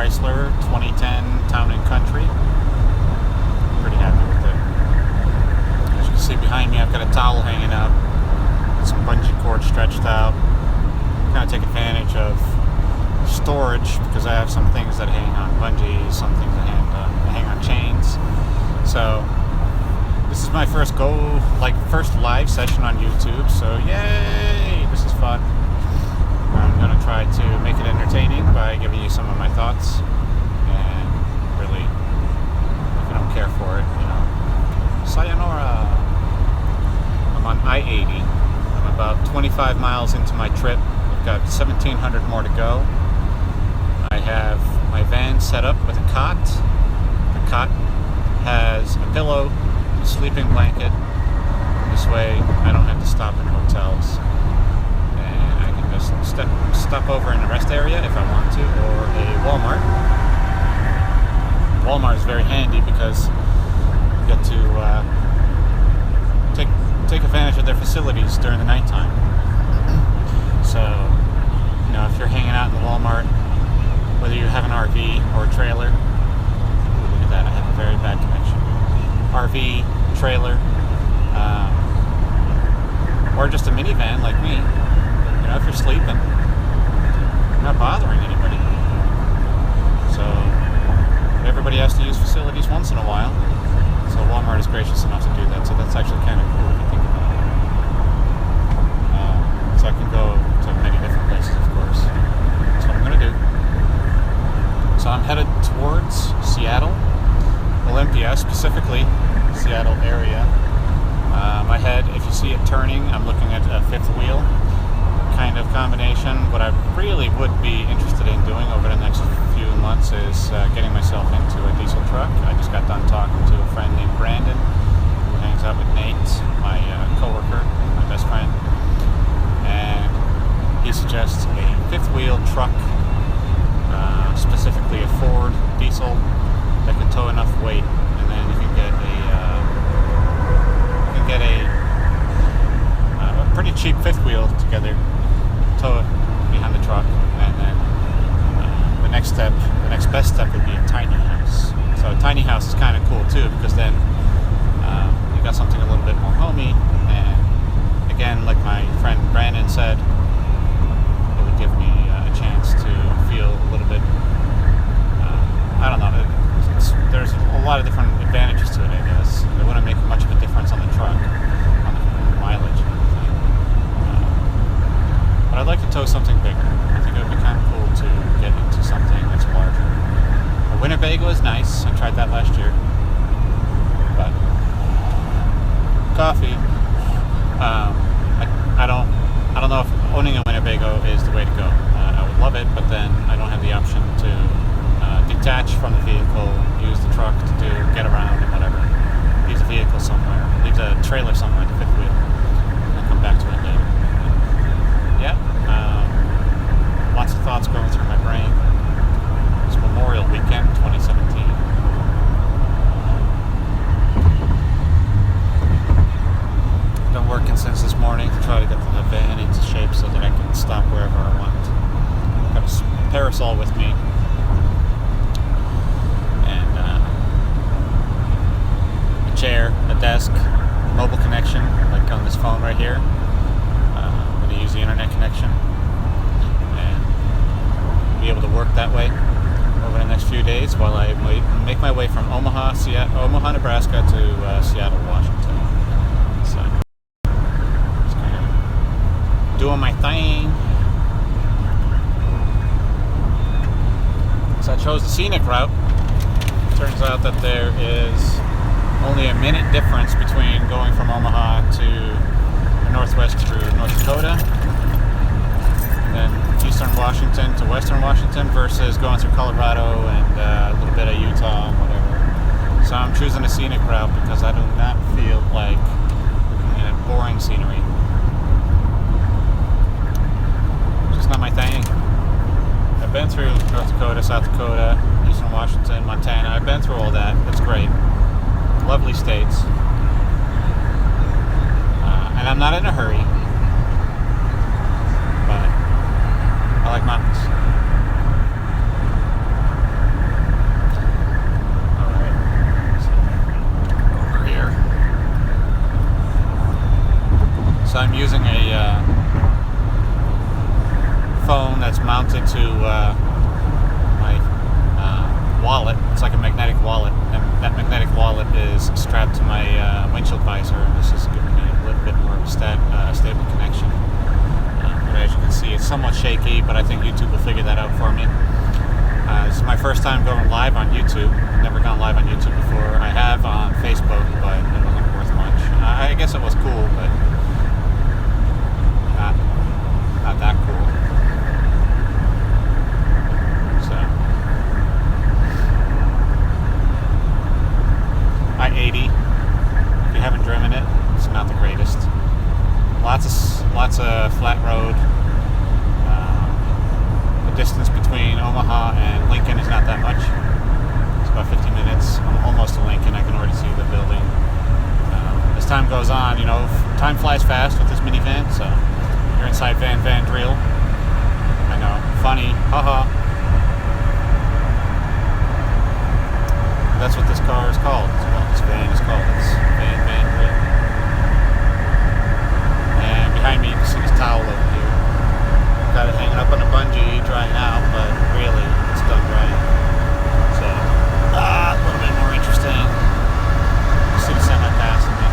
Chrysler 2010 Town & Country. Pretty happy with it. As you can see behind me, I've got a towel hanging up, some bungee cord stretched out. Kind of take advantage of storage because I have some things that hang on bungees, some things that hang on chains. So this is my first live session on YouTube. So yay! This is fun. I'm going to try to make it entertaining by giving you some of my thoughts, and really, if you don't care for it, sayonara. I'm on I-80. I'm about 25 miles into my trip. I've got 1,700 more to go. I have my van set up with a cot. The cot has a pillow, a sleeping blanket. This way I don't have to stop in hotels. Just stop over in a rest area if I want to, or a Walmart. Walmart is very handy because you get to take advantage of their facilities during the nighttime. So, if you're hanging out in the Walmart, whether you have an RV or a trailer, look at that, I have a very bad connection. RV, trailer, or just a minivan like me. If you're sleeping, you're not bothering anybody. So everybody has to use facilities once in a while. So Walmart is gracious enough to do that. So that's actually kind of cool if you think about it. So I can go to many different places, of course. That's what I'm going to do. So I'm headed towards Seattle, Olympia, specifically Seattle area. My head, if you see it turning, I'm looking at a fifth wheel kind of combination. What I really would be interested in doing over the next few months is getting myself into a diesel truck. I just got done talking to a friend named Brandon who hangs out with Nate, my coworker, my best friend, and he suggests a fifth wheel truck, specifically a Ford diesel that can tow enough weight, and then you can get a pretty cheap fifth wheel together, tow it behind the truck, and then the next best step would be a tiny house. So a tiny house is kind of cool too, because then you got something a little bit more homey, and again, like my friend Brandon said, it would give me a chance to feel a little bit, I don't know, there's a lot of different advantages to it, I guess. It wouldn't make much of a difference on the truck, on the mileage. But I'd like to tow something bigger. I think it would be kind of cool to get into something that's larger. A Winnebago is nice. I tried that last year. But coffee. I don't know if owning a Winnebago is the way to go. I would love it, but then I don't have the option to detach from the vehicle, use the truck to get around and whatever. Leave the vehicle somewhere. Leave the trailer somewhere, the fifth wheel, and come back to it later. Yeah, lots of thoughts going through my brain. It's Memorial Weekend 2017. Been working since this morning to try to get the van into shape so that I can stop wherever I want. Got a parasol with me, and a chair, a desk, mobile connection, like on this phone right here. Use the internet connection and be able to work that way over the next few days while I make my way from Omaha, Nebraska to Seattle, Washington. So just kind of doing my thing. So I chose the scenic route. Turns out that there is only a minute difference between going from Omaha to northwest through North Dakota, and then eastern Washington to western Washington, versus going through Colorado and a little bit of Utah and whatever. So I'm choosing a scenic route because I do not feel like looking at boring scenery. It's just not my thing. I've been through North Dakota, South Dakota, eastern Washington, Montana. I've been through all that. It's great. Lovely states. And I'm not in a hurry, but I like mountains. wallet, and that magnetic wallet is strapped to my windshield visor, and this is giving me a little bit more of a stable connection. But as you can see, it's somewhat shaky, but I think YouTube will figure that out for me. This is my first time going live on YouTube. Never gone live on YouTube before. I have on Facebook, but it wasn't worth much. I guess it was cool, but not that cool. So I-80. If you haven't driven it, it's not the greatest. Lots of flat road. The distance between Omaha and Lincoln is not that much. It's about 50 minutes. I'm almost to Lincoln. I can already see the building. As time goes on, time flies fast with this minivan. So you're inside VanDriel. I know, funny, haha. That's what this car is called. Well, this van is called. It's VanDriel. And behind me, you can see this towel over here. Got it hanging up on a bungee, drying out, but really, it's done drying. So, a little bit more interesting. You see the semi passing me.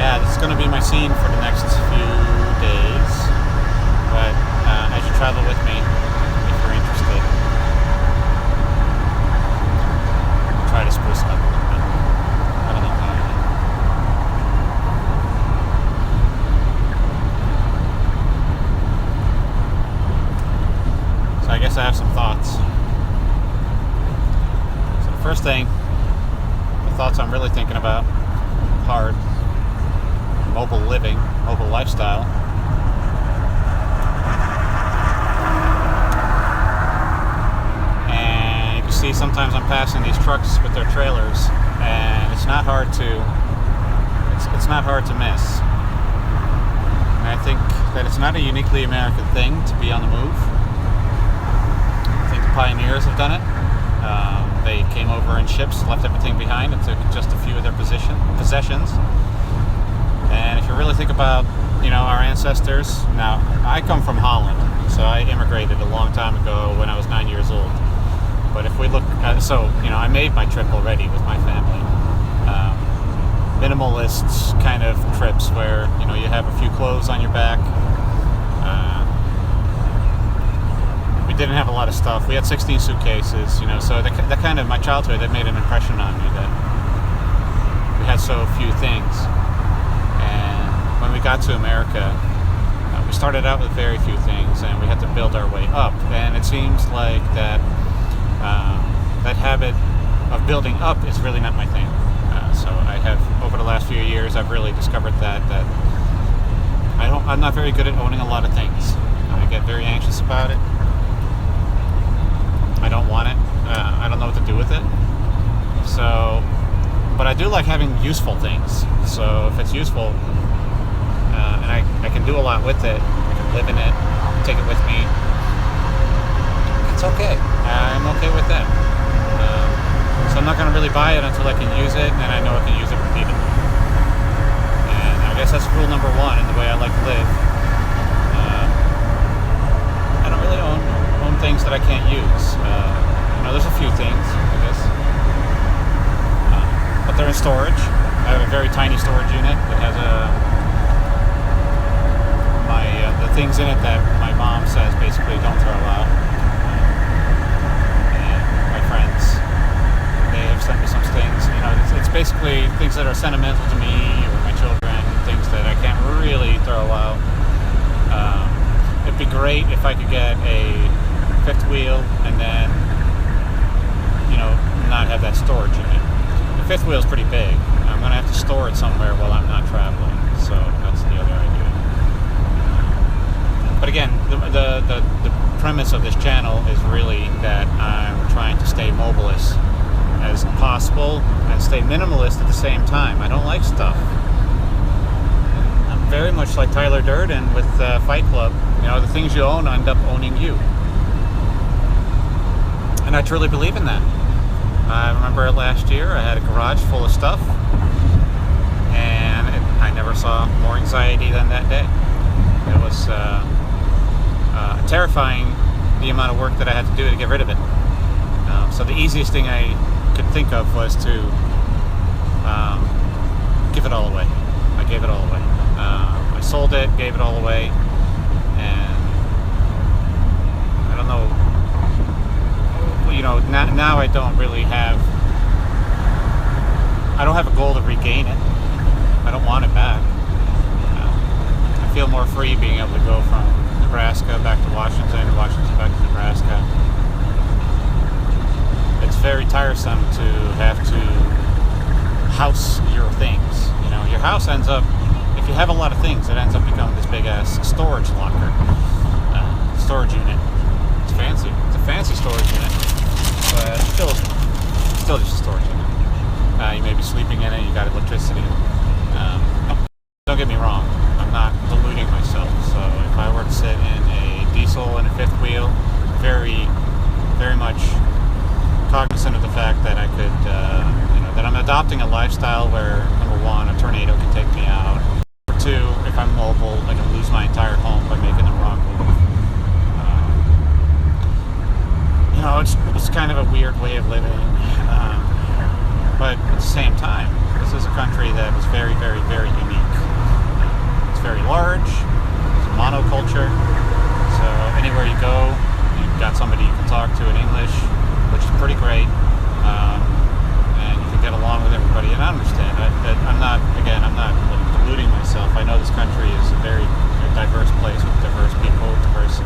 Yeah, this is going to be my scene for the next few days. But as you travel with me, if you're interested, try to spruce it up a little bit. I don't know how yet. So I guess I have some thoughts. So the first thing, the thoughts I'm really thinking about, hard, mobile living, mobile lifestyle. And you can see sometimes I'm passing these trucks with their trailers, and it's not hard to miss. And I think that it's not a uniquely American thing to be on the move. I think the pioneers have done it. They came over in ships, left everything behind, and took just a few of their possessions. And if you really think about, our ancestors, now I come from Holland, so I immigrated a long time ago when I was 9 years old. But if we look at, I made my trip already with my family. Minimalist kind of trips where, you have a few clothes on your back. We didn't have a lot of stuff. We had 16 suitcases, so that kind of, my childhood, that made an impression on me that we had so few things. When we got to America, we started out with very few things, and we had to build our way up. And it seems like that habit of building up is really not my thing. So I have, over the last few years, I've really discovered that I'm not very good at owning a lot of things. I get very anxious about it. I don't want it. I don't know what to do with it. So, but I do like having useful things. So if it's useful, and I can do a lot with it, I can live in it, take it with me, it's okay. I'm okay with that. So I'm not going to really buy it until I can use it, and I know I can use it repeatedly. And I guess that's rule number one in the way I like to live. I don't really own things that I can't use. There's a few things, I guess. But they're in storage. I have a very tiny storage unit that has the things in it that my mom says basically don't throw out. And my friends, they have sent me some things. It's basically things that are sentimental to me or my children, things that I can't really throw out. It'd be great if I could get a fifth wheel and then, not have that storage unit. The fifth wheel is pretty big. I'm going to have to store it somewhere while I'm not traveling. So that's the other idea. But again, the premise of this channel is really that I'm trying to stay mobilist as possible and stay minimalist at the same time. I don't like stuff. I'm very much like Tyler Durden with Fight Club. The things you own end up owning you. And I truly believe in that. I remember last year I had a garage full of stuff, and I never saw more anxiety than that day. It was terrifying, the amount of work that I had to do to get rid of it. So the easiest thing I could think of was to give it all away. I gave it all away. I sold it, gave it all away, and I don't know, now I don't really have, I don't have a goal to regain it. I don't want it back. I feel more free being able to go from Nebraska back to Washington, Washington back to Nebraska. It's very tiresome to have to house your things. Your house ends up, if you have a lot of things, it ends up becoming this big ass storage locker, storage unit. It's fancy. It's a fancy storage unit, but still just a storage unit. You may be sleeping in it. You got electricity. Don't get me wrong. I'm not deluding myself. So if I were to sit in a diesel and a fifth wheel, very, very much cognizant of the fact that I could, that I'm adopting a lifestyle where, number one, a tornado can take me out. Number two, if I'm mobile, I can lose my entire home by making the wrong move. It's kind of a weird way of living. But at the same time, this is a country that is very, very, very unique. It's very large. It's a monoculture. So anywhere you go, you've got somebody you can talk to in English, which is pretty great. And you can get along with everybody. And I understand that I'm not deluding myself. I know this country is a very diverse place with diverse people, diverse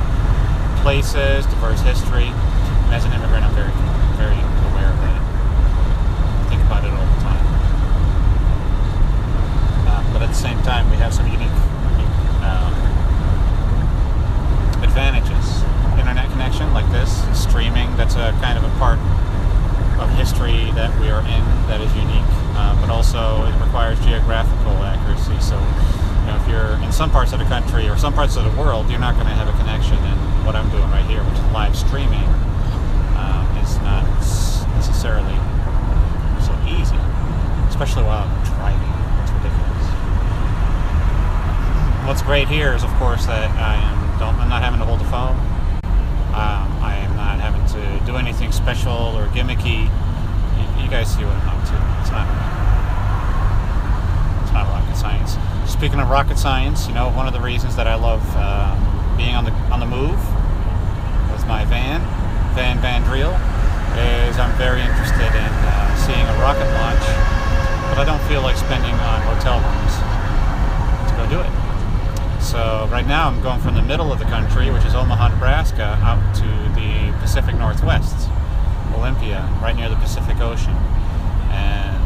places, diverse history. And as an immigrant, I'm very, very aware of that. Think about it all the time. But at the same time, we have some unique advantages. Internet connection like this, streaming, that's a kind of a part of history that we are in that is unique, but also it requires geographical accuracy. So if you're in some parts of the country or some parts of the world, you're not going to have a connection. And what I'm doing right here, which is live streaming, is not necessarily so easy, especially while I'm driving. It's ridiculous. What's great here is, of course, that I'm not having to hold the phone. I am not having to do anything special or gimmicky. You guys see what I'm up to. It's not rocket science. Speaking of rocket science, one of the reasons that I love being on the move with my VanDriel, is I'm very interested in seeing a rocket launch, but I don't feel like spending on hotel rooms to go do it. So right now I'm going from the middle of the country, which is Omaha, Nebraska, out to the Pacific Northwest, Olympia, right near the Pacific Ocean. And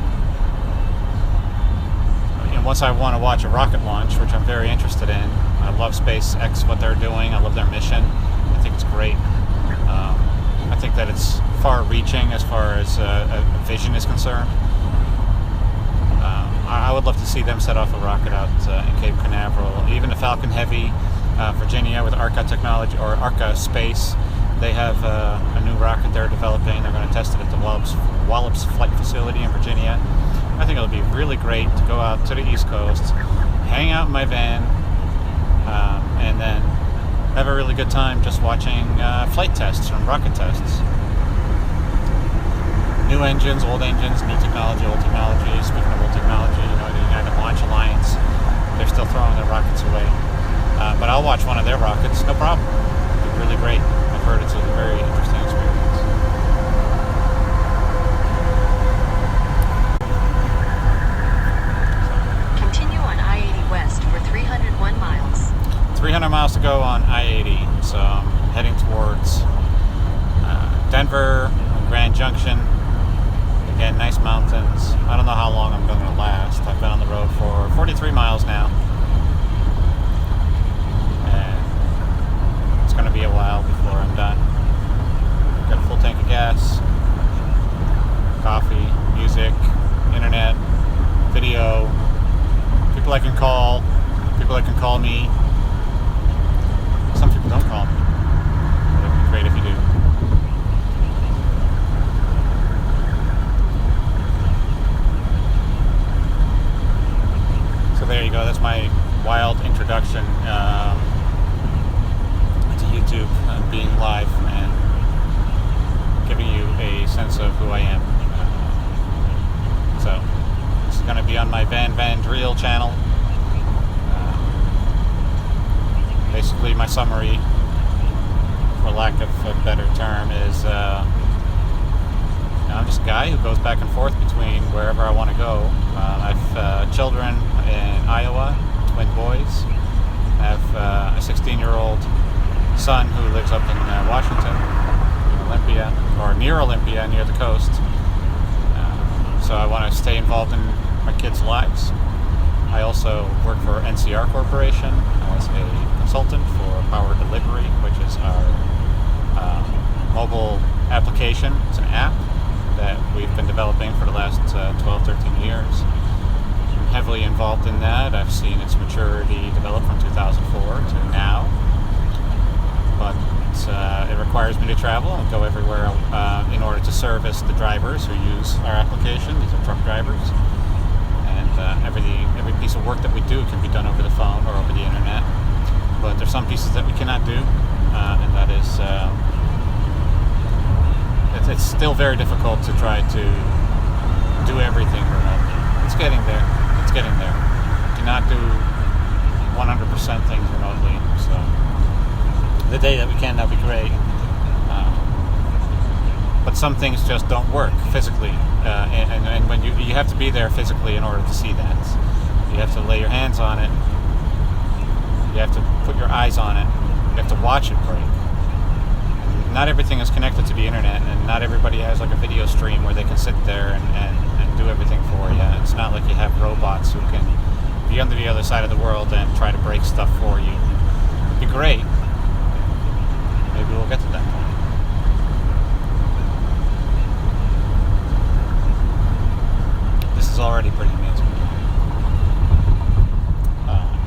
once I want to watch a rocket launch, which I'm very interested in, I love SpaceX, what they're doing. I love their mission. I think it's great. I think that it's far-reaching as far as a vision is concerned. I would love to see them set off a rocket out in Cape Canaveral. Even the Falcon Heavy, Virginia, with ARCA technology, or ARCA Space, they have a new rocket they're developing. They're going to test it at the Wallops Flight Facility in Virginia. I think it'll be really great to go out to the East Coast, hang out in my van, and then have a really good time just watching flight tests and rocket tests. New engines, old engines, new technology, old technology. Speaking of old technology, the United Launch Alliance, they're still throwing their rockets away. But I'll watch one of their rockets, no problem. It'll be really great. I've heard it's a very interesting experience. Continue on I-80 West for 301 miles. 300 miles to go on I-80, so I'm heading towards Denver, Grand Junction. Again, nice mountains. I don't know how long I'm going to last. I've been on the road for 43 miles now. And it's going to be a while before I'm done. Got a full tank of gas, coffee, music, internet, video, people I can call, people that can call me. Some people don't call me. But it'd be great if you do. So there you go. That's my wild introduction to YouTube, being live and giving you a sense of who I am. So this is going to be on my VanDriel channel. Basically, my summary, for lack of a better term, is I'm just a guy who goes back and forth between wherever I want to go. I have children in Iowa, twin boys. I have a 16-year-old son who lives up in Washington, Olympia, or near Olympia, near the coast. So I want to stay involved in my kids' lives. I also work for NCR Corporation as a consultant for Power Delivery, which is our mobile application. It's an app that we've been developing for the last 12, 13 years. I'm heavily involved in that. I've seen its maturity develop from 2004 to now. But it requires me to travel and go everywhere in order to service the drivers who use our application. These are truck drivers. And every piece of work that we do can be done over the phone or over the internet. But there's some pieces that we cannot do, and that is it's still very difficult to try to do everything remotely. It's getting there. It's getting there. You cannot do 100% things remotely. So the day that we can, that'll be great. But some things just don't work physically, and when you have to be there physically in order to see that. You have to lay your hands on it. You have to put your eyes on it. You have to watch it break. And not everything is connected to the internet, and not everybody has like a video stream where they can sit there and do everything for you. It's not like you have robots who can be on the other side of the world and try to break stuff for you. It'd be great. Maybe we'll get to that point. This is already pretty amazing.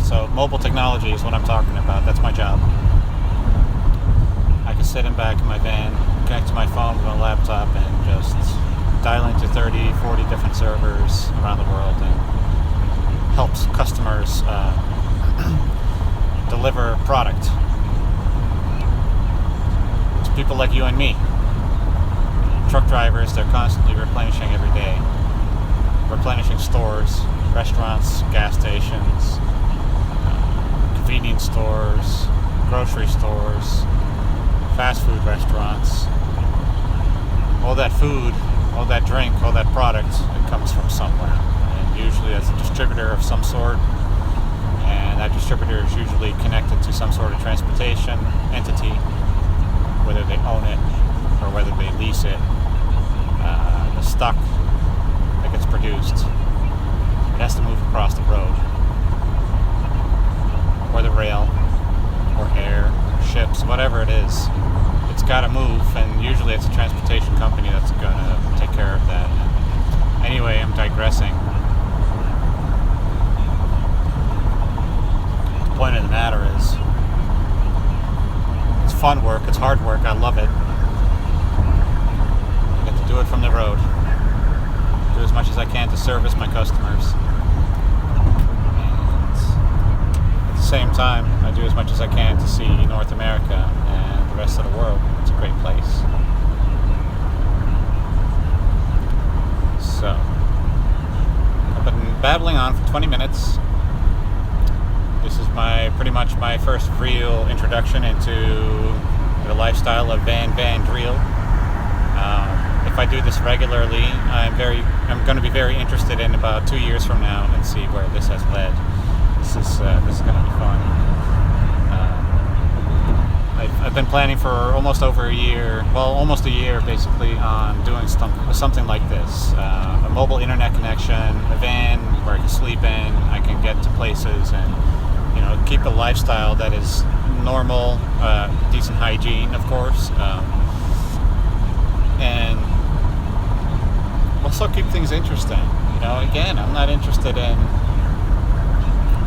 So mobile technology is what I'm talking about. That's my job. I can sit in back in my van, connect to my phone with my laptop, and just dial into 30, 40 different servers around the world and helps customers deliver product to people like you and me. Truck drivers, they're constantly replenishing every day. Replenishing stores, restaurants, gas stations, convenience stores, grocery stores, fast food restaurants. All that food, all that drink, all that product, it comes from somewhere. And usually that's a distributor of some sort. And that distributor is usually connected to some sort of transportation entity, whether they own it or whether they lease it. The stock that gets produced, it has to move across the road, or the rail, or air, ships, whatever it is. It's got to move, and usually it's a transportation company that's going to take care of that. Anyway, I'm digressing. The point of the matter is, it's fun work, it's hard work, I love it. I get to do it from the road. Do as much as I can to service my customers. At the same time, I do as much as I can to see North America and the rest of the world. It's a great place. So, I've been babbling on for 20 minutes. This is pretty much my first real introduction into the lifestyle of VanDriel. If I do this regularly, I'm going to be very interested in about 2 years from now and see where this has led. This is going to be fun. I've been planning for almost a year basically, on doing something like this. A mobile internet connection, a van where I can sleep in, I can get to places, and keep a lifestyle that is normal, decent hygiene, of course, and also keep things interesting. Again, I'm not interested in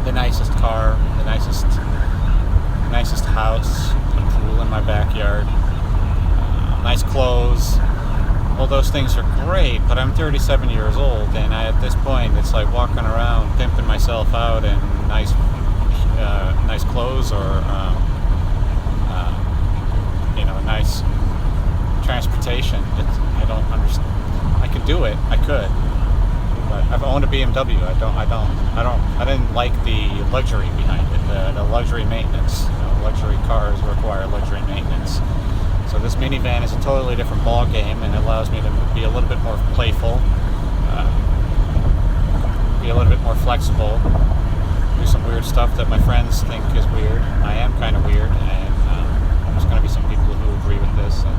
the nicest car, the nicest house, a pool in my backyard, nice clothes. All those things are great, but I'm 37 years old, and at this point, it's like walking around pimping my myself out in nice clothes or nice transportation. I don't understand. I could do it. I could, but I've owned a BMW. I didn't like the luxury behind it. The luxury maintenance. Luxury cars require luxury maintenance. So this minivan is a totally different ball game, and it allows me to be a little bit more playful, be a little bit more flexible, do some weird stuff that my friends think is weird. I am kind of weird, and there's going to be some people who agree with this. And,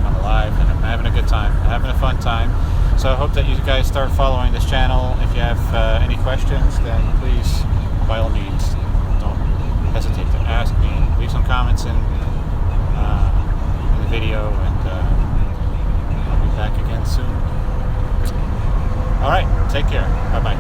I'm alive, and I'm having a good time. I'm having a fun time. So I hope that you guys start following this channel. If you have any questions, then please, by all means, don't hesitate to ask me. Leave some comments in the video, and I'll be back again soon. All right, take care. Bye-bye.